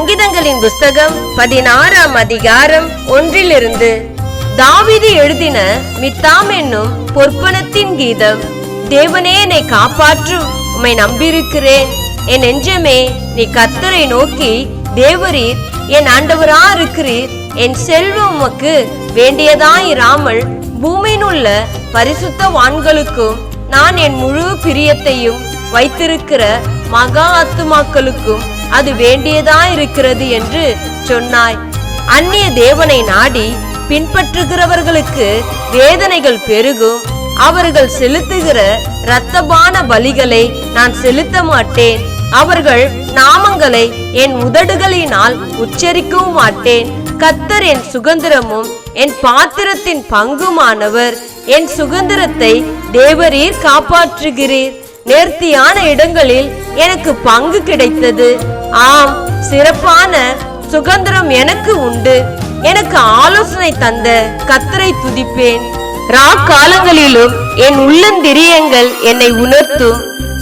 சங்கீதங்களின் புஸ்தகம் 16ஆம் அதிகாரம் 1 தாவீது எழுதின மித்தாம் என்னும் பொற்பனத்தின் கீதம். தேவனே, என்னை காப்பாற்றும், உம்மை நம்பியிருக்கிறேன். என் நெஞ்சமே, நீ கர்த்தரை நோக்கி, தேவரீர் என் ஆண்டவரா இருக்கிறீர். என் செல்வம் உமக்கு வேண்டியதாயிராமல் பூமியினுள்ள பரிசுத்தவான்களுக்கும் நான் என் முழு பிரியத்தையும் வைத்திருக்கிற மகா ஆத்துமாக்களுக்கும் அது வேண்டியதாயிருக்கிறது என்று சொன்னாய். அந்நிய தேவனை நாடி பின்பற்றுகிறவர்களுக்கு வேதனைகள் பெருகும். அவர்கள் செலுத்துகிற இரத்தபான பலிகளை நான் செலுத்த மாட்டேன். அவர்கள் நாமங்களை என் உதடுகளினால் உச்சரிக்கவும் மாட்டேன். கர்த்தர் என் சுதந்திரமும் என் பாத்திரத்தின் பங்குமானவர். என் சுதந்திரத்தை தேவரீர் காப்பாற்றுகிறீர். நேர்த்தியான இடங்களில் எனக்கு பங்கு கிடைத்தது. ஆம், சிறப்பான சுதந்திரம் எனக்கு உண்டு. எனக்கு ஆலோசனை தந்த கர்த்தரை துதிப்பேன். காலங்களிலும் என் உள்ளந்திரியங்கள் என்னை உணர்த்தும்.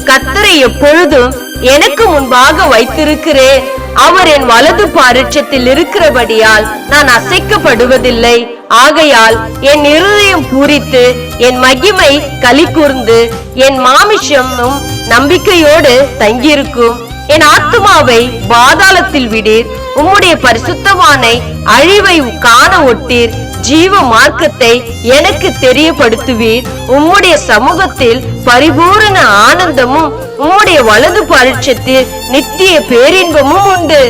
கர்த்தரை எப்பொழுதும் எனக்கு முன்பாக வைத்திருக்கிறேன். அவர் என் வலது பாரிச்சத்தில் இருக்கிறபடியால் நான் அசைக்கப்படுவதில்லை. ஆகையால் என் இருதயம் பூரித்து என் மகிமை களி கூர்ந்து என் மாமிசமும் நம்பிக்கையோடு தங்கியிருக்கும். என் ஆத்துமாவை பாதாளத்தில் விடீர். உம்முடைய பரிசுத்தவானை அழிவை காண ஒட்டீர். ஜீவ மார்க்கத்தை எனக்கு தெரியப்படுத்துவீர். உம்முடைய சமூகத்தில் பரிபூரண ஆனந்தமும் உம்முடைய வலது பரிட்சத்தில் நித்திய பேரின்பமும் உண்டு.